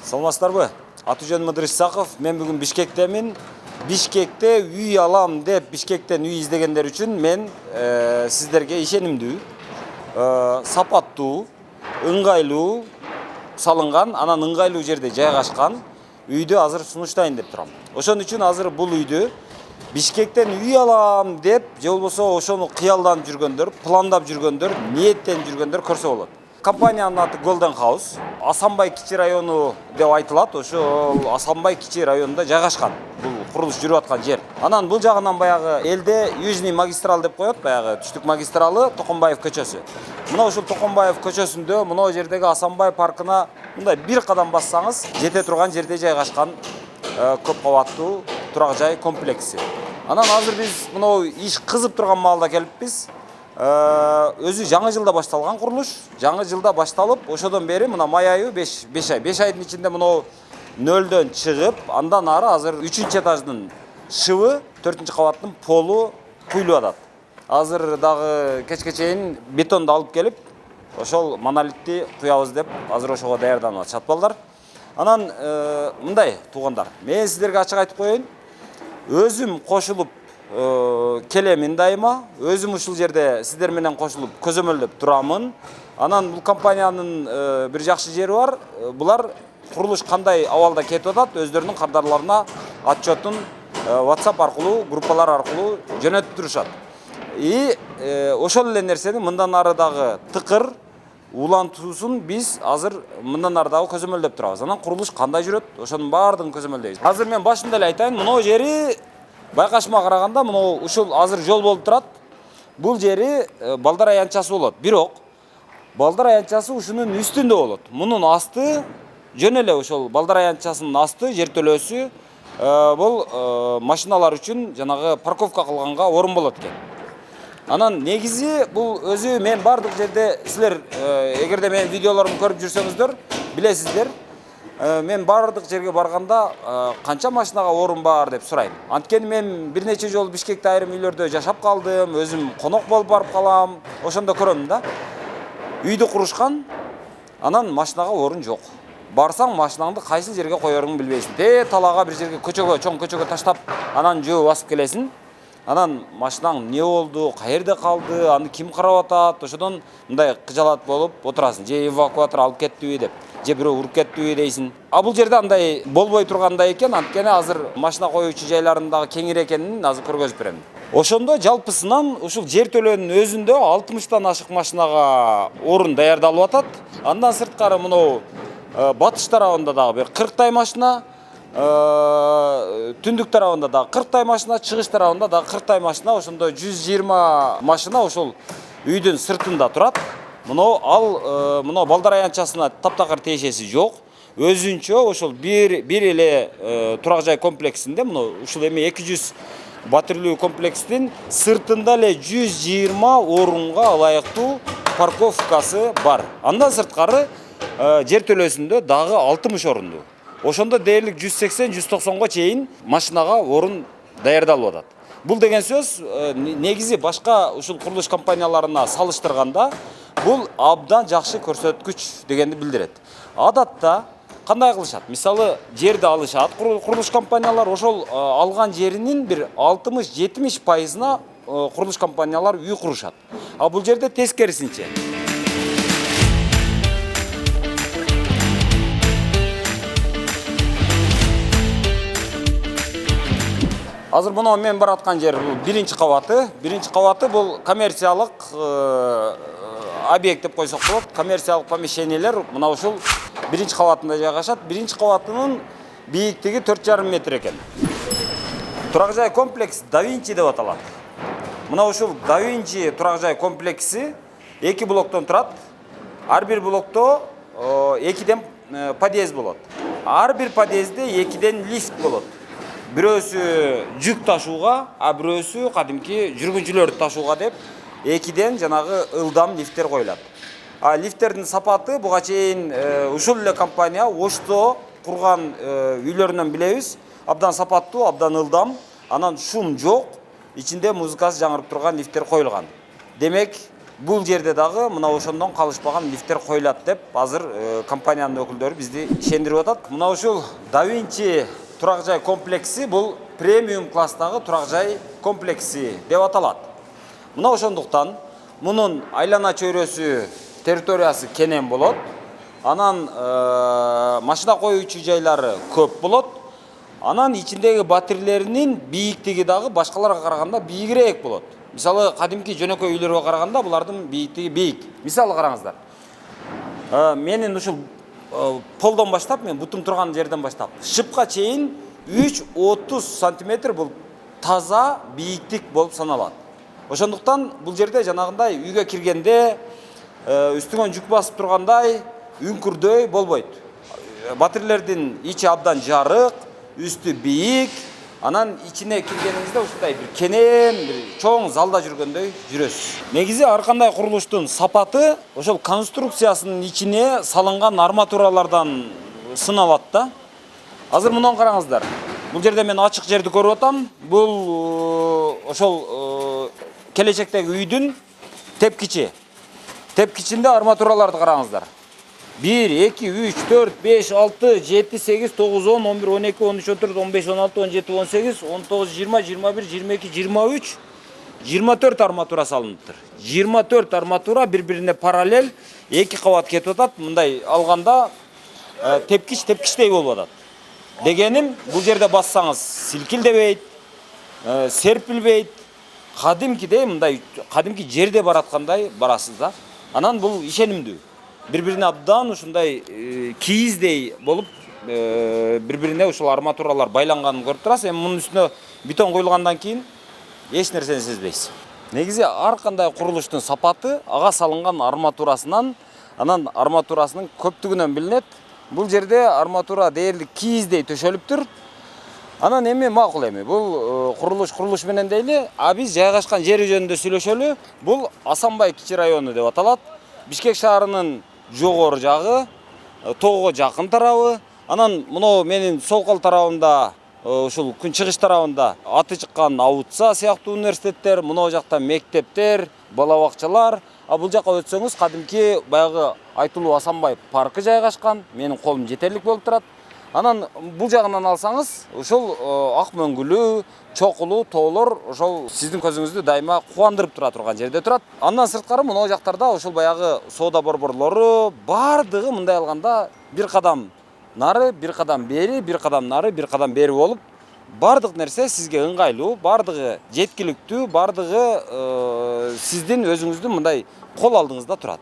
Саламатсыздарбы? Аты-жөнүм Ыдырыс Исаков. Мен бүгүн Бишкектемин. Бишкекте үй алам деп Бишкектен үй издегендер үчүн мен сиздерге ишенимдүү, сапаттуу, ыңгайлуу салынган, анан ыңгайлуу жерде жайгашкан үйдү азыр сунуштайын деп турам. Ошон үчүн азыр бул үйдү Бишкектен үй алам деп, же болбосо ошону кыялданып жүргөндөр, пландап жүргөндөр, ниеттенип жүргөндөр көрсө болот. Компаниянын аты Golden House. Асанбай кичи району деп айтылат. Ошол Асанбай кичи районунда жайгашкан. Бул курулуш жүрүп аткан жер. Анан бул жагынан баягы элде Южный магистрал деп коет, баягы түштүк магистралы Токонбаев көчөсү. Мына ушул Токонбаев көчөсүндө, мына жердеги Асанбай паркына мындай бир кадам бассаңыз, жете турган жерде жайгашкан көп кабаттуу турак жай комплекси. Анан азыр биз мына иш кызып турган маалда келиппиз. Өзү жаңы жылда башталган курулуш. Жаңы жылда башталып, ошодон бери мына май айы 5 ай. 5 айдын ичинде мына нөлдөн чыгып, андан ары азыр 3-чү этаждын шыбы, 4-чү кабаттын полу куйлуп атат. Азыр дагы кечке чейин бетонду алып келип, ошол монолитти куябыз деп, азыр ошого даярданып атышат балдар. Анан мындай туугандар, мен сиздерге ачык айтып коеюн. Өзүм кошулуп келемин дайыма. Өзүм ушул жерде сиздер менен кошулуп көзөмөлдөп турамын. Анан бул компаниянын бир жакшы жери бар. Булар курулуш кандай абалда кетип атат, өздөрүнүн кардарларына отчетун WhatsApp аркылуу, группалар аркылуу жөнөтүп турушат. Ошол эле нерсени мындан ары дагы тыкыр улантуусун биз азыр мындан ары дагы көзөмөлдөп турабыз. Анан курулуш кандай жүрөт, ошонун баардыгын көзөмөлдөйбүз. Азыр мен башында эле айтайын, мына жери байкашыма караганда мына ушул азыр жол болуп турат. Бул жери балдар аянтчасы болот. Бирок балдар аянтчасы ушунун үстүндө болот. Мунун асты жөн эле ошол балдар аянтчасынын асты жертөлөөсү бул машиналар үчүн жанагы парковка кылганга орун болот экен. Анан негизи бул өзү мен бардык жерде силер эгерде менин видеолорумду көрүп жүрсөңүздөр билесиздер. Мен бардык жерге барганда канча машинага орун бар деп сурайм. Анткени мен бир нече жолу Бишкекте айрым үйлөрдө жашап калдым, өзүм конок болуп барып калам. Ошондо көрөм да. Үйдү курушкан, анан машинага орун жок. Барсаң машинаңды кайсы жерге коеруңду билбейсиң. Талаага бир жерге көчөгө, чоң көчөгө таштап, анан жөө басып келесиң. Анан машинаң не болду, каерде калды, аны ким карап атат, ошодон мындай кыжалат болуп отурасың. Же эвакуатор алып кеттиби деп, же бирөө уруп кеттиби дейсиң. Бул жерде андай болбой тургандай экен, анткени азыр машина коюучу жайлардын дагы кеңири экенин азыр көргөзүп берем. Ошондо жалпысынан ушул жер төлөөнүн өзүндө 60тан ашык машинага орун даярдалып атат. Андан сырткары мына батыш тарабында дагы бир 40тай машина, түндүк тарабында дагы 40тай машина, чыгыш тарабында дагы 40тай машина, ошондо 120 машина ошол үйдүн сыртында турат. Мына балдар аянтчасына таптакыр тиешеси жок. Өзүнчө ошол бир эле турак жай комплексинде мына ушул эми 200 батирлүү комплекстин сыртында эле 120 орунга ылайыктуу парковкасы бар. Андан сырткары жер төлөөсүндө дагы 60 орундуу. Ошондо дээрлик 180-190го чейин машинага орун даярдалып атат. Бул деген сөз негизи башка ушул курулуш компанияларына салыштырганда бул абдан жакшы көрсөткүч дегенди билдирет. Адатта кандай кылышат? Мисалы, жерди алышат курулуш компаниялар, ошол алган жеринин бир 60-70%-на курулуш компаниялар үй курушат. А бул жерде тескерисинче. Азыр мына мен бараткан жер бул биринчи кабаты. Биринчи кабаты бул коммерциялык объект деп койсок болот. Коммерциялык помещениялер мына ушул биринчи кабатында жайгашат. Биринчи кабатынын бийиктиги 4,5 метр экен. Турак жай комплекс Да Винчи деп аталат. Мына ушул Да Винчи турак жай комплекси 2 блоктон турат. Ар бир блокто 2ден подъезд болот. Ар бир подъездде 2ден лифт болот. Бирөөсү жүк ташууга, а бирөөсү кадимки жүргүнчүлөрдү ташууга деп 2ден жанагы ылдам лифттер коюлат. А лифттердин сапаты буга чейин ушул эле компания Ошто курган үйлөрүнөн билебиз. Абдан сапаттуу, абдан ылдам, анан шум жок, ичинде музыкасы жаңырып турган лифттер коюлган. Демек, бул жерде дагы мына ошондон калышпаган лифттер коюлат деп азыр компаниянын өкүлдөрү бизди ишендирип атат. Мына ушул Да Винчи турак жай комплекси бул премиум класстагы турак жай комплекси деп аталат. Мына ошондуктан мунун айлана чөйрөсү территориясы кенен болот. Анан машина коюучу жайлары көп болот. Анан ичиндеги батирелеринин бийиктиги дагы башкаларга караганда бийигирээк болот. Мисалы, кадимки жөнөкөй үйлөргө караганда булардын бийиктиги бийик. Мисалы караңыздар. Менин ушул полдон баштап, мен бутум турган жерден баштап, шыпка чейин 3-30 сантиметр бул таза бийиктик болуп саналат. Ошондуктан бул жерде жанагындай үйгө киргенде үстүңөн жүк басып тургандай үңкүрдөй болбойт. Батирелердин ичи абдан жарык, үстү бийик. Анан ичине киргениңизде ушундай бир кенен, бир чоң залда жүргөндөй жүрөсүз. Негизи ар кандай курулуштун сапаты ошол конструкциясынын ичине салынган арматуралардан сыналат да. Азыр мунун караңыздар. Бул жерде мен ачык жерди көрүп атам. Бул ошол келечектеги үйдүн тепкичи. Тепкичинде арматураларды караңыздар. 1, 2, 3, 4, 5, 6, 7, 8, 9, 10, 11, 12, 13, 14, 15, 16, 17, 18, 19, 20, 21, 22, 23, 24 арматура салыныптыр. 24 арматура бири-бирине параллель 2 кабат кетип атат. Мындай алганда тепкичтей болуп атат. Дегеним, бул жерде бассаңыз силкилдебейт, серпилбейт. Кадимкидей мындай кадимки жерде бараткандай барасыз да. Анан бул ишенимдүү. Бири-бирине абдан ушундай кийиздей болуп, бири-бирине ушул арматуралар байланганын көрүп турасыз. Эми мунун үстүнө бетон куюлгандан кийин эч нерсени сезбейсиз. Негизи ар кандай курулуштун сапаты ага салынган арматурасынан, анан арматурасынын көптүгүнөн билинет. Бул жерде арматура дээрлик кийиздей төшөлүптүр. Анан эми макул эми. Бул курулуш менен дейли, биз жайгашкан жери жөнүндө сүйлөшөлү. Бул Асанбай кичи району деп аталат. Бишкек шаарынын жогору жагы, тоого жакын тарабы. Анан мына менин сол кол тарабымда, ушул күнчыгыш тарабында аты чыккан Аутса сыяктуу университеттер, мына жакта мектептер, бала бакчалар. Бул жака өтсөңүз кадимки баягы айтылуу Асанбай паркы жайгашкан. Менин колум жетерлик болуп турат. Анан бул жагынан алсаңыз, ушул ак мөңгүлүү, чокулуу тоолор ошол сиздин көзүңүздү дайыма кубандырып тура турган жерде турат. Андан сырткары мына жактарда ушул баягы соода борборлору бардыгы мындай алганда бир кадам нары, бир кадам бери, бир кадам нары, бир кадам бери болуп, бардык нерсе сизге ыңгайлуу, бардыгы жеткиликтүү, бардыгы сиздин өзүңүздүн мындай кол алдыңызда турат.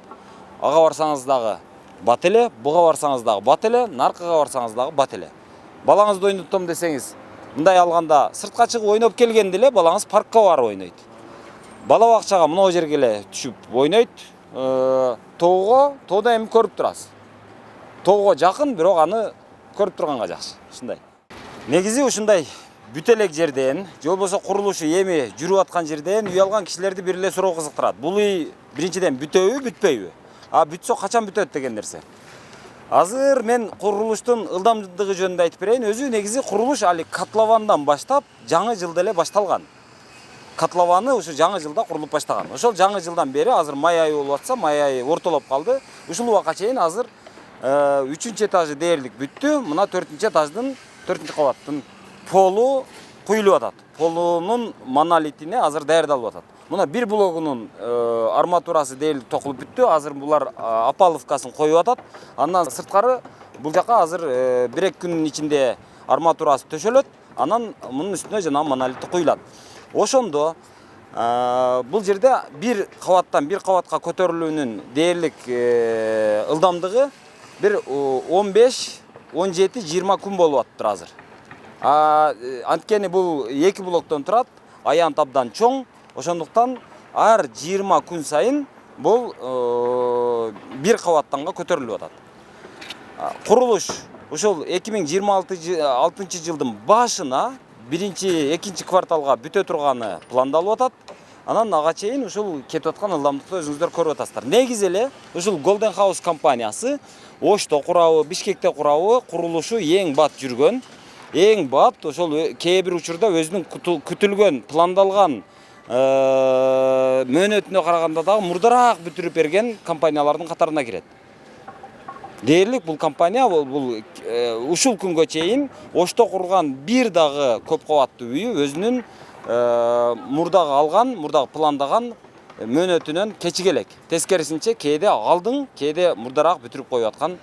Ага барсаңыз дагы бат эле, буга барсаңыз дагы бат эле, наркага барсаңыз дагы бат эле. Балаңызды ойноттом десеңиз, мындай алганда сыртка чыгып ойноп келгенде эле балаңыз паркка барып ойнойт. Бала бакчага мына жерге эле түшүп ойнойт. Тоодо эми көрүп турасыз. Тоого жакын, бирок аны көрүп турганга жакшы. Ушундай. Негизи ушундай бүт элек жерден, же болбосо курулушу эми жүрүп аткан жерден үй алган кишилерди бир эле суроо кызыктырат. Бул үй биринчиден бүтөбү, бүтпөйбү? Бүтсө качан бүтөт деген нерсе. Азыр мен курулуштун ылдамдыгы жөнүндө айтып берейин. Өзү негизи курулуш али котловандан баштап жаңы жылда эле башталган. Котлованы ушу жаңы жылда курулуп баштаган. Ошол жаңы жылдан бери азыр май айы болуп атса, май айы ортолоп калды. Ушул убакка чейин азыр 3-чү этажы дээрлик бүттү. Мына 4-чү этаждын 4-чү кабаттын полу куюлуп атат. Полунун монолитине азыр даярдалып атат. Мына бир блогунун арматурасы дээрлик токулуп бүттү. Азыр булар опаловкасын коюп атат. Андан сырткары бул жака азыр 1-2 күнүн ичинде арматурасы төшөлөт. Анан мунун үстүнө жана монолит куюлат. Ошондо бул жерде бир кабаттан бир кабатка көтөрүлүүнүн дээрлик ылдамдыгы бир 15-17-20 күн болуп атыптыр азыр. Анткени бул 2 блоктон турат, аянт абдан чоң. Ошондуктан ар 20 күн сайын бул бир кабаттанга көтөрүлүп атат. Курулуш ушул 2026 жылдын башына 1-2 кварталга бүтө турганы пландалып атат. Анан ага чейин ушул кетип аткан ылдамдыкты өзүңүздөр көрүп атасыздар. Негизи эле ушул Golden House компаниясы Ошто курабы, Бишкекте курабы курулушу эң бат жүргөн. Эң бат ошол кээ бир учурда өзүнүн күтүлгөн, пландалган мөөнөтүнө караганда дагы мурдараак бүтүрүп берген компаниялардын катарына кирет. Дээрлик бул компания бул ушул күнгө чейин Ошто курган бир дагы көп кабаттуу үйү өзүнүн мурдагы пландаган мөөнөтүнөн кечиге элек. Тескерисинче кээде алдың, кээде мурдараак бүтүрүп коюп аткан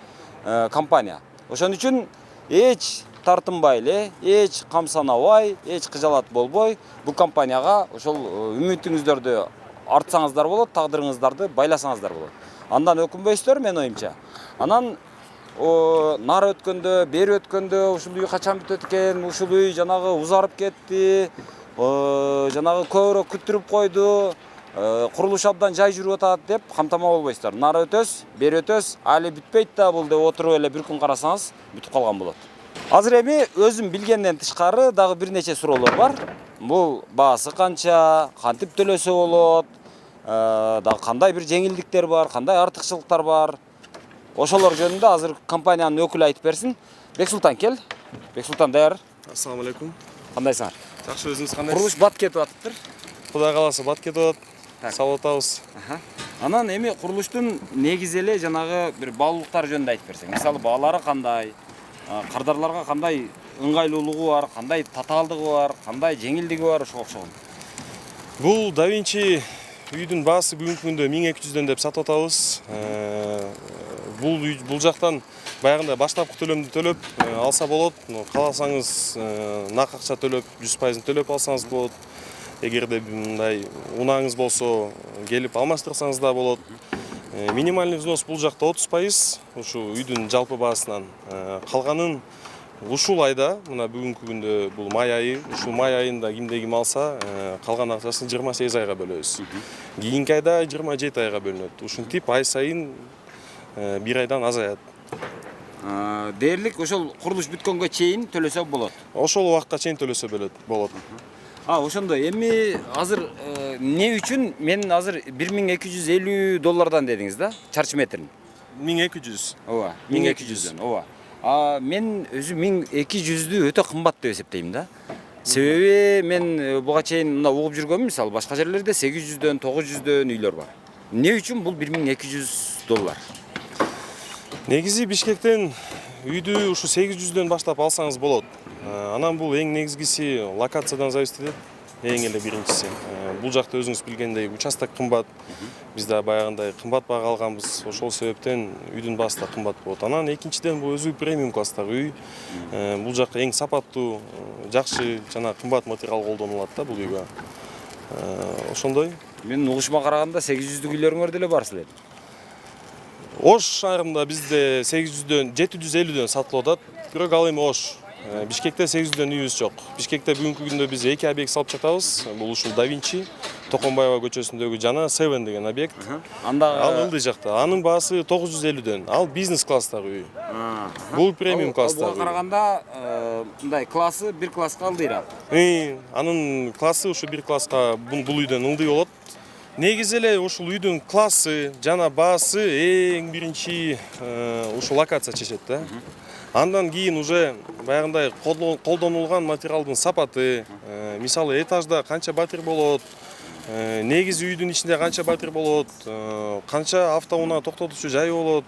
компания. Ошон үчүн эч тартынбай эле, эч камсанабай, эч кыжалат болбой бул компанияга ошол үмүтүңүздөрдү артсаңыздар болот, тагдырыңыздарды байласаңыздар болот. Андан өкүнбөйсүздөр менин оюмча. Анан нары өткөндө, бери өткөндө ушул үй качан бүтөт экен, ушул үй жанагы узарып кетти, жанагы көбүрөөк күттүрүп койду, курулуш абдан жай жүрүп атат деп камтама болбойсуздар. Нары өтөс, бери өтөс, али бүтпөйт да бул деп отуруп эле бир күн карасаңыз бүтүп калган болот. Азыр эми өзүм билгенден тышкары дагы бир нече суроолор бар. Бул баасы канча, кантип төлөсө болот, дагы кандай бир жеңилдиктер бар, кандай артыкчылыктар бар. Ошолор жөнүндө азыр компаниянын өкүлү айтып берсин. Бексултан кел. Бексултан даяр. Ассаламу алейкум. Кандайсыңар? Жакшы, өзүңүз кандайсыз? Курулуш бат кетип атыптыр. Кудай кааласа бат кетип атат. Салып атабыз. Анан эми курулуштун негизи эле жанагы бир баалуулуктар жөнүндө айтып берсең. Мисалы баалары кандай, кардарларга кандай ыңгайлуулугу бар, кандай татаалдыгы бар, кандай жеңилдиги бар, ошого окшогон. Бул Да Винчи үйдүн баасы бүгүнкү күндө 1200 деп сатып атабыз. Бул жактан баягында баштапкы төлөмдү төлөп алса болот. Кааласаңыз нак акча төлөп 100% төлөп алсаңыз болот. Эгерде мындай унааңыз болсо келип алмаштырсаңыз да болот. Минимальный взнос бул жакта 30%, ушу үйдүн жалпы баасынан. Калганын ушул айда, мына бүгүнкү күндө бул май айы, ушул май айында кимде ким алса, калган акчасын 28 айга бөлөбүз. Кийинки айда 27 айга бөлүнөт. Ушинтип ай сайын бир айдан азаят. Дээрлик ошол курулуш бүткөнгө чейин төлөсө болот. Ошол убакка чейин төлөсө болот. Ошондо эми азыр эмне үчүн мен азыр $1250 дедиңиз да, чарчы метрин? 1200. Ооба, 1200дөн, ооба. Мен өзү 1200дү өтө кымбат деп эсептейм да. Себеби мен буга чейин мына угуп жүргөм, мисалы башка жерлерде 800дөн, 900дөн үйлөр бар. Эмне үчүн бул $1200? Негизи Бишкектен үйдү ушу 800дөн баштап алсаңыз болот. Анан бул эң негизгиси локациядан зависит этет. Эң эле биринчиси. Бул жакта өзүңүз билгендей участок кымбат. Биз да баягындай кымбат бага алганбыз. Ошол себептен үйдүн баасы да кымбат болот. Анан экинчиден бул өзү премиум класстагы үй. Бул жакка эң сапаттуу, жакшы жана кымбат материал колдонулат да бул үйгө. Ошондой. Менин угушума караганда 800дүк үйлөрүңөр деле бар силер. Ош шаарында бизде 800дөн, 750дөн сатылып атат. Бирок ал эми Ош. Бишкекте 800дөн үйүбүз жок. Бишкекте бүгүнкү күндө биз 2 объект салып жатабыз. Бул ушул Да Винчи, Токонбаева көчөсүндөгү жана Seven деген объект. Ал ылдый жакта. Анын баасы 950дөн. Ал бизнес класстагы үй. Бул премиум класстагы. Буга караганда мындай классы бир класска ылдыйраак. Анын классы ушу бир класска бул үйдөн ылдый болот. Негизи эле ушул үйдүн классы жана баасы эң биринчи ушул локация чечет да. Андан кийин уже баягындай колдонулган материалдын сапаты, мисалы этажда канча батир болот, негизи үйдүн ичинде канча батир болот, канча автоунаа токтотуучу жай болот,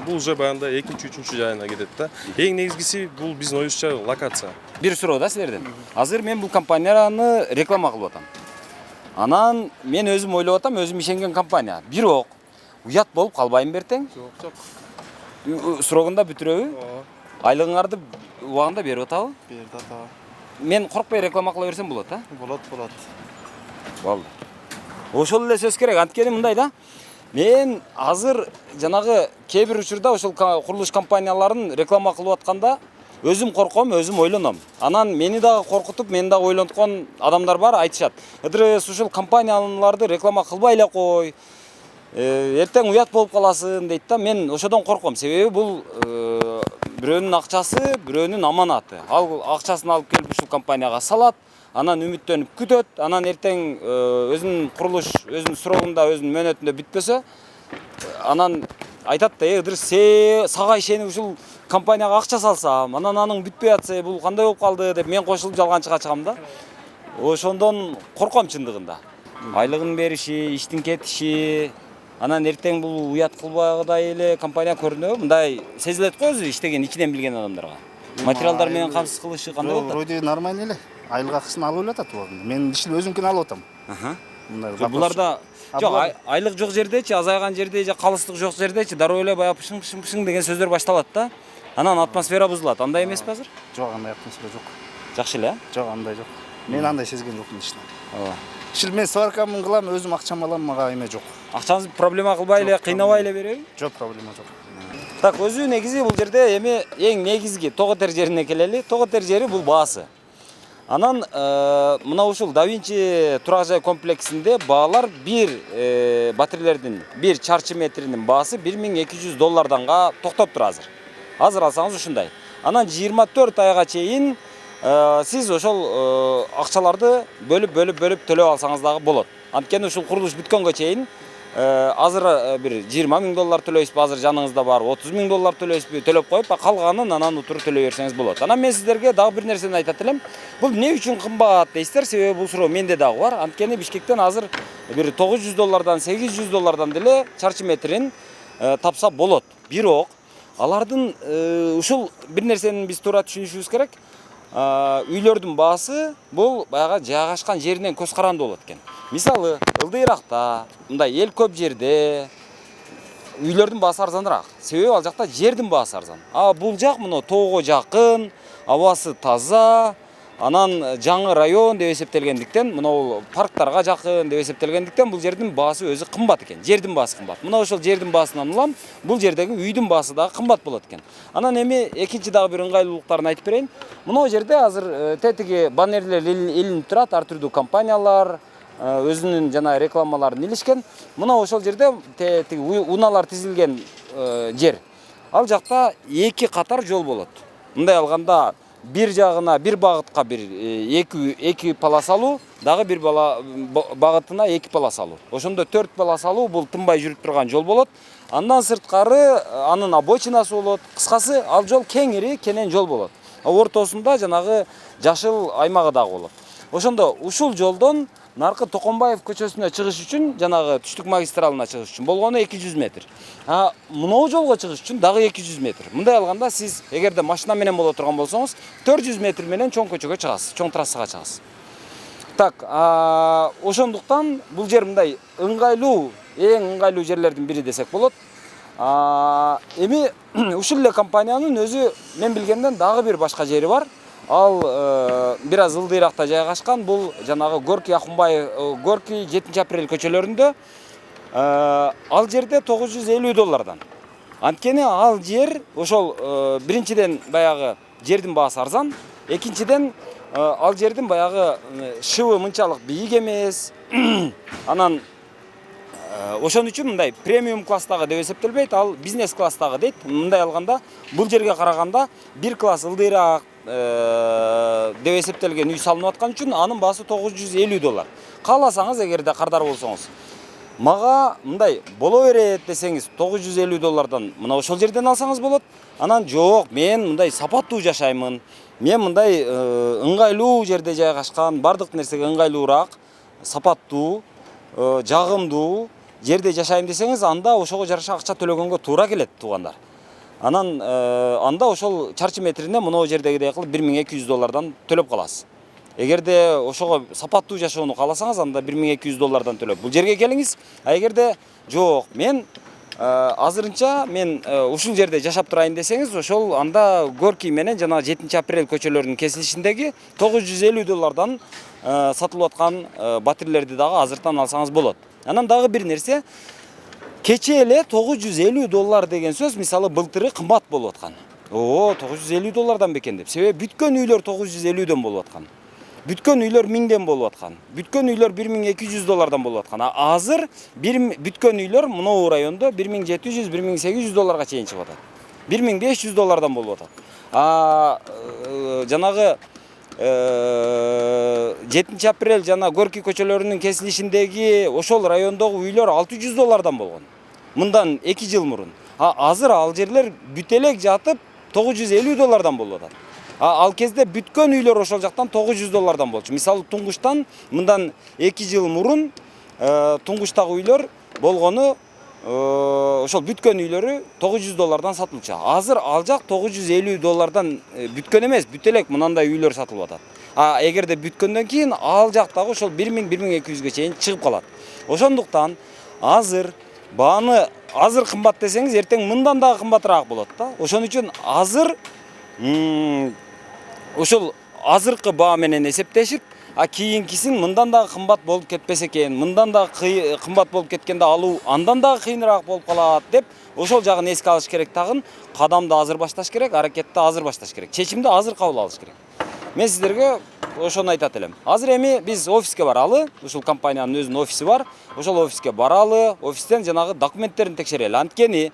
бул уже баягындай экинчи, үчүнчү жайына кетет да. Эң негизгиси бул биздин оюбузча локация. Бир суроо да силерден. Азыр мен бул компанияны реклама кылып атам. Анан мен өзүм ойлоп атам, өзүм ишенген компания. Бирок уят болуп калбайм бертең? Жок. Срогунда бүтүрөбү? Айлыгыңарды убагында берип атабы? Берди атабы. Мен коркпой реклама кыла берсем болот, а? Болот. Болду. Ошол эле сөз керек. Анткени мындай да. Мен азыр жанагы кээ бир учурда ошол курулуш компанияларын реклама кылып атканда өзүм корком, өзүм ойлоном. Анан мени дагы коркутуп, мени дагы ойлонткон адамдар бар, айтышат. Ыдырыс ушул компанияларды реклама кылбай эле кой. Эртең уят болуп каласың дейт да. Мен ошодон корком. Себеби бул бирөөнүн акчасы, бирөөнүн аманаты. Ал акчасын алып келип ушул компанияга салат, анан үмүттөнүп күтөт, анан эртең өзүнүн курулуш, өзүнүн срогунда, өзүнүн мөөнөтүндө бүтпөсө, анан айтат да, ыдырыс сага ишенип ушул компанияга акча салсам, анан аның бүтпөй атса, бул кандай болуп калды деп мен кошулуп жалганчыга чыгам да. Ошондон корком чындыгында. айлыгын бериши, иштин кетиши, анан эртең бул уят кылбагыдай эле компания көрүнөбү? Мындай сезилет го өзү иштеген, ичинен билген адамдарга. Материалдар менен камсыз кылышы кандай болот? Вроде нормально эле. Айлык акысын алып эле атат буга. Мен ишил өзүмкүн алып атам. Мындай Буларда жок, айлык жок жердечи, азайган жерде же калыстык жок жердечи дароо эле баягы пышың деген сөздөр башталат да. Анан атмосфера бузулат. Андай эмеспи азыр? Жок, андай атмосфера жок. Жакшы эле, Жок, андай жок. Мен андай сезген жокмун иштин. ооба. Ишил мен сваркамын кылам, өзүм акчам алам, мага эме жок. Акчаңызды проблема кылбай эле, кыйнабай эле береби? Жок, проблема жок. Так, өзү негизи бул жерде эми эң негизги Тоо Тер жерине келели. Тоо Тер жери бул баасы. Анан мына ушул Да Винчи турак жай комплексинде баалар бир батирелердин 1 чарчы метринин баасы $1200 токтоптур азыр. Азыр алсаңыз ушундай. Анан 24 айга чейин сиз ошол акчаларды бөлүп төлөп алсаңыз дагы болот. Анткени ушул курулуш бүткөнгө чейин азыр бир $20,000 төлөйсүзбү, азыр жаныңызда бар $30,000 төлөйсүзбү, төлөп коюп, калганын анан утур төлөй берсеңиз болот. Анан мен сиздерге дагы бир нерсени айтат элем. Бул эмне үчүн кымбат дейсиздер? Себеби бул суроо менде дагы бар. Анткени Бишкектен азыр бир $900, $800 деле чарчы метрин тапса болот. Бирок алардын ушул бир нерсени биз туура түшүнүшүбүз керек. Үйлөрдүн баасы бул баягы жайгашкан жеринен көз каранды болот экен. Мисалы, ылдыйракта, мындай эл көп жерде үйлөрдүн баасы арзаныраак. Себеби ал жакта жердин баасы арзан. Бул жак мына тоого жакын, абасы таза, анан жаңы район деп эсептелгендиктен, мына парктарга жакын деп эсептелгендиктен бул жердин баасы өзү кымбат экен. Жердин баасы кымбат. Мына ошол жердин баасынан улам бул жердеги үйдүн баасы дагы кымбат болот экен. Анан эми экинчи дагы бир ыңгайлуулуктарын айтып берейин. Мына жерде азыр тетиги баннерлер илинип турат, ар түрдүү компаниялар өзүнүн жана рекламаларын илишкен. Мына ошол жерде тетиги унаалар тизилген жер. Ал жакта 2 катар жол болот. Мындай алганда бир жагына бир багытка бир 2 полосалуу, дагы бир багытына 2 полосалуу. Ошондо 4 полосалуу бул тынбай жүрүп турган жол болот. Андан сырткары анын обочинасы болот. Кыскасы ал жол кеңири кенен жол болот. Ортосунда жанагы жашыл аймагы дагы болот. Ошондо ушул жолдон наркы Токомбаев көчөсүнө чыгыш үчүн, жанагы түштүк магистралына чыгыш үчүн болгону 200 метр. Мынау жолго чыгыш үчүн дагы 200 метр. Мындай алганда сиз эгерде машина менен боло турган болсоңуз, 400 метр менен чоң көчөгө чыгасыз, чоң трассага чыгасыз. Так, ошондуктан бул жер мындай ыңгайлуу, эң ыңгайлуу жерлердин бири десек болот. Эми ушул эле компаниянын өзү мен билгенден дагы бир башка жери бар. Ал бир аз ылдыйракта жайгашкан. Бул жанагы Горький, Ахунбаев, Горький, 7 апрель көчөлөрүндө. Ал жерде $950. Анткени ал жер ошол биринчиден баягы жердин баасы арзан, экинчиден ал жердин баягы шыбы мынчалык бийик эмес. Анан ошон үчүн мындай премиум класстагы деп эсептелбейт, ал бизнес класстагы дейт. Мындай алганда бул жерге караганда бир класс ылдыйраак деп эсептелген үй салынып аткан үчүн анын баасы $950. Кааласаңыз, эгерде кардар болсоңуз, мага мындай боло берет десеңиз, $950 мына ошол жерден алсаңыз болот. Анан жок, мен мындай сапаттуу жашаймын, мен мындай ыңгайлуу жерде жайгашкан, бардык нерсеге ыңгайлуураак, сапаттуу, жагымдуу жерде жашайм десеңиз, анда ошого жараша акча төлөгөнгө туура келет, туугандар. Анан анда ошол чарчы метрине мына жердегидей кылып $1200 төлөп каласыз. Эгерде ошого сапаттуу жашоону кааласаңыз, анда $1200 төлөп бул жерге келиңиз. Эгерде жок, мен азырынча мен ушул жерде жашап турайын десеңиз, ошол анда Горький менен жана 7 апрель көчөлөрүнүн кесилишиндеги $950 сатылып аткан батирелерди дагы азыртан алсаңыз болот. Анан дагы бир нерсе, кече эле $950 деген сөз, мисалы былтыры кымбат болуп аткан. $950 бекен деп. Себеби бүткөн үйлөр $950 болуп аткан. Бүткөн үйлөр 1000ден болуп аткан. Бүткөн үйлөр $1200 болуп аткан. Азыр бүткөн үйлөр мына райондо $1700-1800 чейин чыгып атат. $1500 болуп атат. Жанагы 7 апрель жана Горький көчөлөрүнүн кесилишиндеги ошол райондогу үйлөр $600 болгон. Мындан 2 жыл мурун. Азыр ал жерлер бүт элек жатып $950 болуп атат. Ал кезде бүткөн үйлөр ошол жактан $900 болчу. Мисалы Туңгуштан мындан 2 жыл мурун туңгучтагы үйлөр болгону ошол бүткөн үйлөрү $900 сатылчу. Азыр ал жак $950 бүткөн эмес, бүт элек мынандай үйлөр сатылып атат. Эгерде бүткөндөн кийин ал жактагы ошол 1000-1200ге чейин чыгып калат. Ошондуктан азыр бааны азыр кымбат десеңиз, эртең мындан дагы кымбатыраак болот да. Ошон үчүн азыр ошол азыркы баа менен эсептешип, кийинкисин мындан дагы кымбат болуп кетпесе экен, мындан дагы кымбат болуп кеткенде алуу андан дагы кыйыныраак болуп калат деп, ошол жагын эске алыш керек тагын. Кадамды азыр башташ керек, аракетти азыр башташ керек. Чечимди азыр кабыл алыш керек. Мен сиздерге ошону айтат элем. Азыр эми биз офиске баралы, ушул компаниянын өзүнүн офиси бар. Ошол офиске баралы, офистен жанагы документтерин текшерели. Анткени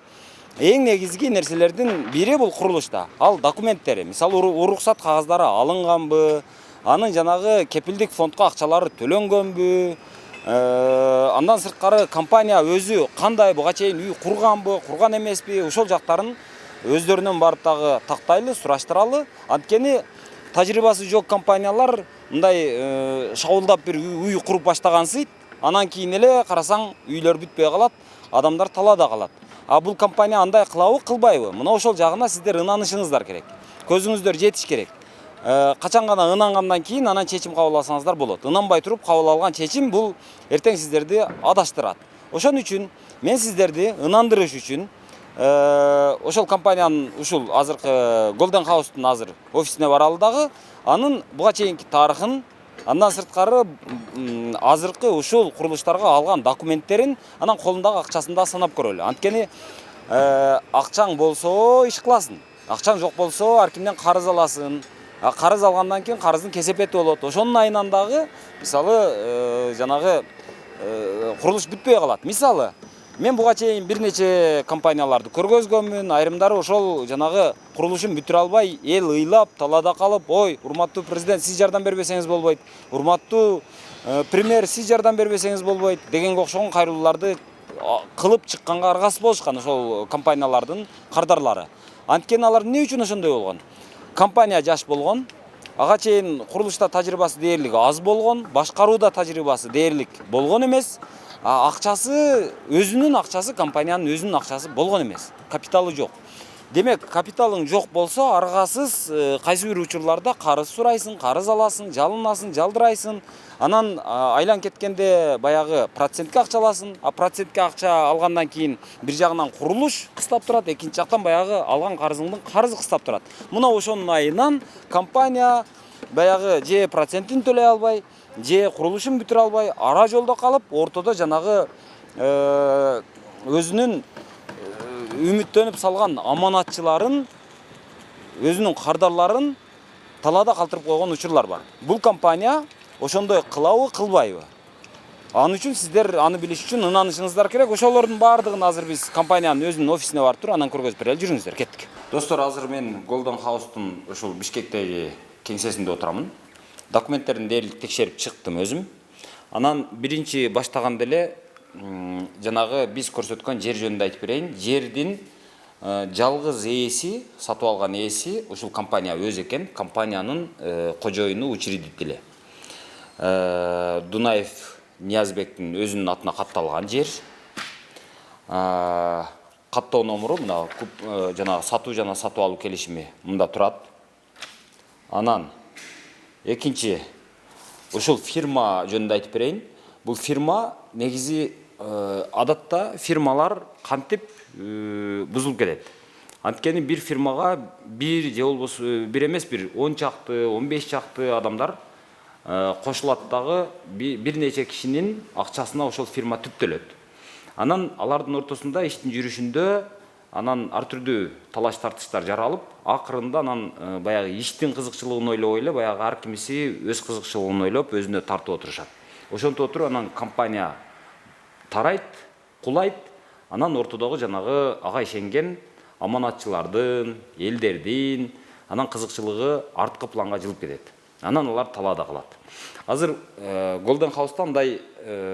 эң негизги нерселердин бири бул курулушта. Ал документтери, мисалы уруксат кагаздары алынганбы, анын жанагы кепилдик фондко акчалары төлөнгөнбү, андан сырткары компания өзү кандай буга чейин үй курганбы, курган эмеспи, ошол жактарын өздөрүнөн барып дагы тактайлы, сураштыралы. Анткени тажрыйбасы жок компаниялар мындай шабуулдап бир үй куруп баштагансыйт, анан кийин эле карасаң үйлөр бүтпөй калат, адамдар талаада калат. Бул компания андай кылабы, кылбайбы? Мына ошол жагына сиздер ынанышыңыздар керек. Көзүңүздөр жетиш керек. Качан гана ынангандан кийин анан чечим кабыл алсаңыздар болот. Инанбай туруп кабыл алган чечим бул эртең сиздерди адаштырат. Ошон үчүн мен сиздерди ынандырыш үчүн ошол компаниянын ушул азыркы Golden House'тун азыр офисине баралы дагы, анын буга чейинки тарыхын, андан сырткары азыркы ушул курулуштарга алган документтерин, анан колундагы акчасын да санап көрөлү. Анткени акчаң болсо иш кыласың, акчаң жок болсо ар кимден карыз аласың. Карыз алгандан кийин карыздын кесепети болот. Ошонун айынан дагы мисалы жанагы курулуш бүтпөй калат. Мисалы мен буга чейин бир нече компанияларды көргөзгөнмүн. Айрымдары ошол жанагы курулушун бүтүрө албай, эл ыйлап, талаада калып, ой, урматтуу президент, сиз жардам бербесеңиз болбойт. Урматтуу премьер, сиз жардам бербесеңиз болбойт дегенге окшогон кайрылууларды кылып чыкканга аргасыз болушкан ошол компаниялардын кардарлары. Анткени алар эмне үчүн ошондой болгон? Компания жаш болгон, ага чейин курулушта тажрыйбасы дээрлик аз болгон, башкарууда тажрыйбасы дээрлик болгон эмес. Акчасы, өзүнүн акчасы, компаниянын өзүнүн акчасы болгон эмес. Капиталы жок. Демек, капиталың жок болсо, аргасыз кайсы бир учурларда карыз сурайсың, карыз аласың, жалынасың, жалдырайсың. Анан айлан кеткенде баягы процентке акча аласың. Процентке акча алгандан кийин бир жагынан курулуш кыстап турат, экинчи жактан баягы алган карызыңдын карызы кыстап турат. Мына ошонун айынан компания баягы же процентин төлөй албай, же курулушун бүтүрө албай, ара жолдо калып, ортодо жанагы өзүнүн үмүттөнүп салган аманатчыларын, өзүнүн кардарларын талаада калтырып койгон учурлар бар. Бул компания ошондой кылабы, кылбайбы? Аны үчүн сиздер аны билиш үчүн ынанышыңыздар керек. Ошолордун баардыгын азыр биз компаниянын өзүнүн офисине барып туруп анан көргөзүп берели. Жүрүңүздөр, кеттик. Достор, азыр мен Golden House'тун ушул Бишкектеги кеңсесинде отурамын. Документтерин дээрлик текшерип чыктым өзүм. Анан биринчи баштаганда эле жанагы биз көрсөткөн жер жөнүндө айтып берейин. Жердин жалгыз ээси, сатып алган ээси ушул компания өзү экен. Компаниянын кожоюну учредители. Дунаев Ниязбектин өзүнүн атына катталган жер. Каттоо номуру мына жанагы сатуу жана сатып алуу келишими мында турат. Анан экинчи ушул фирма жөнүндө айтып берейин. Бул фирма негизи адатта фирмалар кантип бузулуп кетет. Анткени бир фирмага бир же болбосо бир эмес, бир 10 чакты, 15 чакты адамдар кошулат дагы бир нече кишинин акчасына ошол фирма түптөлөт. Анан алардын ортосунда иштин жүрүшүндө анан ар түрдүү талаш тартыштар жаралып, акырында анан баягы иштин кызыкчылыгын ойлобой эле баягы ар кимиси өз кызыкчылыгын ойлоп өзүнө тартып отурушат. Ошентип отуруп анан компания тарайт, кулайт, анан ортодогу жанагы ага ишенген аманатчылардын, элдердин анан кызыкчылыгы арткы планга жылып кетет. Анан алар талаада калат. Азыр Golden House'та андай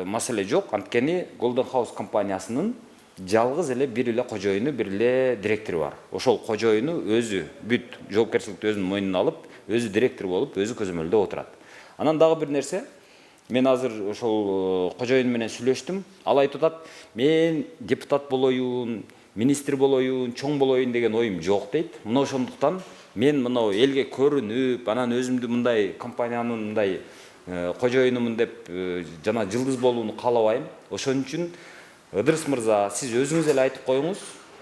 маселе жок, анткени Golden House компаниясынын жалгыз эле бир эле кожоюну, бир эле директору бар. Ошол кожоюну өзү бүт жоопкерчиликти өзүнүн мойнуна алып, өзү директор болуп, өзү көзөмөлдөп отурат. Анан дагы бир нерсе, Мен азыр ошол кожоюн менен сүйлөштүм. Ал айтып атат, мен депутат болоюн, министр болоюн, чоң болоюн деген оюм жок дейт. Мына ошондуктан мен мына элге көрүнүп, анан өзүмдү мындай компаниянын мындай кожоюнумун деп жана жылдыз болууну каалабайм. Ошон үчүн Ыдырыс мырза, сиз өзүңүз эле айтып коюңуз.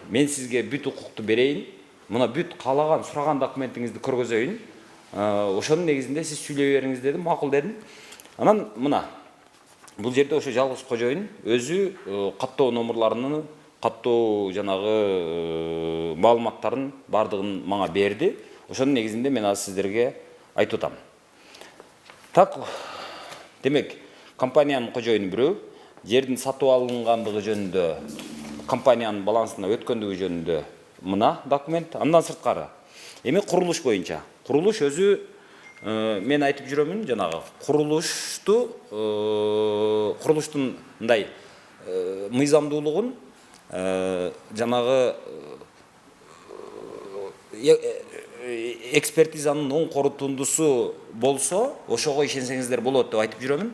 Мен сизге бүт укукту берейин. Мына бүт каалаган, сураган документиңизди көргөзөйүн. Ошонун негизинде сиз сүйлөй бериңиз дедим, макул дедим. Анан мына бул жерде ошо жалгыз кожоюн өзү каттоо номерларынын, каттоо жанагы маалыматтарын бардыгын мага берди. Ошонун негизинде мен азыр сиздерге айтып атам. Так, демек, компаниянын кожоюну бирөө, жердин сатып алынгандыгы жөнүндө, компаниянын балансына өткөндүгү жөнүндө мына документ. Андан сырткары, эми курулуш боюнча. Курулуш өзү мен айтып жүрөмүн, жанагы курулуштун мындай мыйзамдуулугун жанагы экспертизанын оң корутундусу болсо, ошого ишенсеңиздер болот деп айтып жүрөмүн.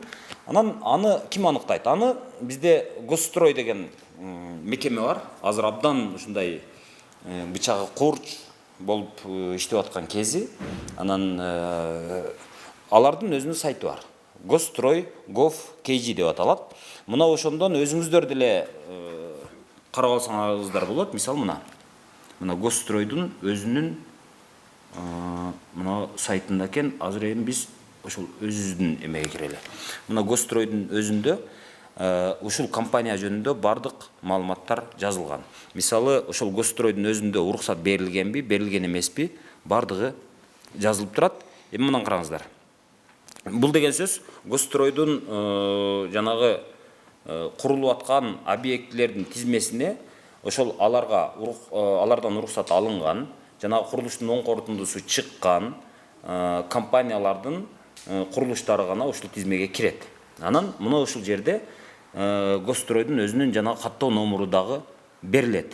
Анан аны ким аныктайт? Аны бизде Госстрой деген мекеме бар. Азыр абдан ушундай бычагы курч болуп иштеп аткан кези. Анан алардын өзүнүн сайты бар. Gostroi.gov.kg деп аталат. Мына ошондон өзүңүздөр деле карап алсаңыздар болот. Мисалы мына Госстройдун өзүнүн мына сайтында экен. Азыр эми биз ошол өзүбүздүн эмеге кирели. Мына Госстройдун өзүндө ушул компания жөнүндө бардык маалыматтар жазылган. Мисалы, ошол Госстройдун өзүндө уруксат берилгенби, берилген эмеспи, бардыгы жазылып турат. Эми мындан караңыздар. Бул деген сөз Госстройдун жанагы курулуп аткан объектилердин тизмесине ошол алардан уруксат алынган, жанагы курулуштун оң корутундусу чыккан компаниялардын курулуштары гана ушул тизмеге кирет. Анан мына ушул жерде Госстройдун өзүнүн жанагы каттоо номуру дагы берилет.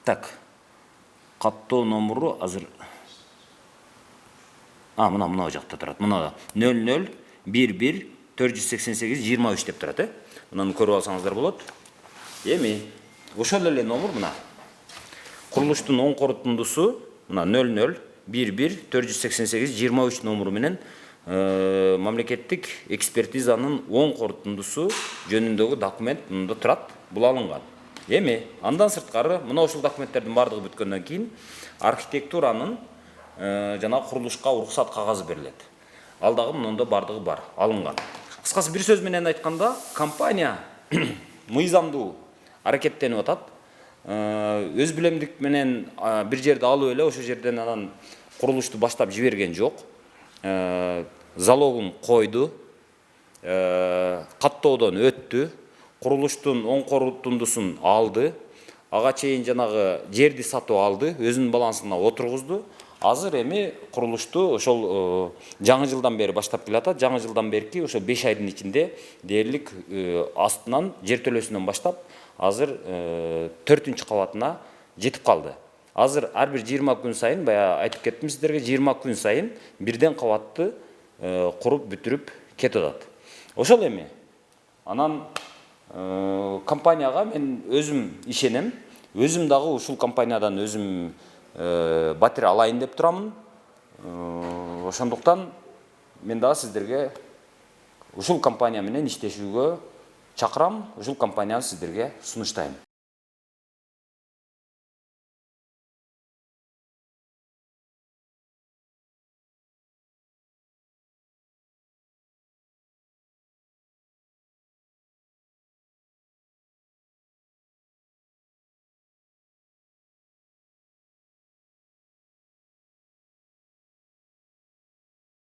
Так, каттоо номуру азыр мына жакта турат. Мына 0011-488-23 деп турат. Мынаны көрүп алсаңыздар болот. Эми ошол эле номер мына. Курулуштун оң корутундусу мына 0011-488-23 номеру менен мамлекеттик экспертизанын оң корутундусу жөнүндөгү документ мында турат. Бул алынган. Эми андан сырткары мына ушул документтердин бардыгы бүткөндөн кийин архитектуранын жана курулушка уруксат кагазы берилет. Ал дагы мында бардыгы бар, алынган. Кыскасы бир сөз менен айтканда, компания мыйзамдуу аракеттенип атат. Өз билемдик менен бир жерди алып эле ошол жерден анан курулушту баштап жиберген жок. Залогун койду, каттоодон өттү, курулуштун оң корутундусун алды, ага чейин жанагы жерди сатып алды, өзүнүн балансына отургузду. Азыр эми курулушту ошол жаңы жылдан бери баштап келатат. Жаңы жылдан берки ошол 5 айдын ичинде дээрлик астынан, жер төлөөсүнөн баштап азыр 4-үнчү кабатына жетип калды. Азыр ар бир 20 күн сайын, бая айтып кеттим сиздерге, 20 күн сайын бирден кабатты куруп бүтүрүп кетип атат. Ошол эми анан компанияга мен өзүм ишенем. Өзүм дагы ушул компаниядан өзүм батир алайын деп турамын. Ошондуктан мен дагы сиздерге ушул компания менен иштешүүгө чакырам, ушул компанияны сиздерге сунуштайм.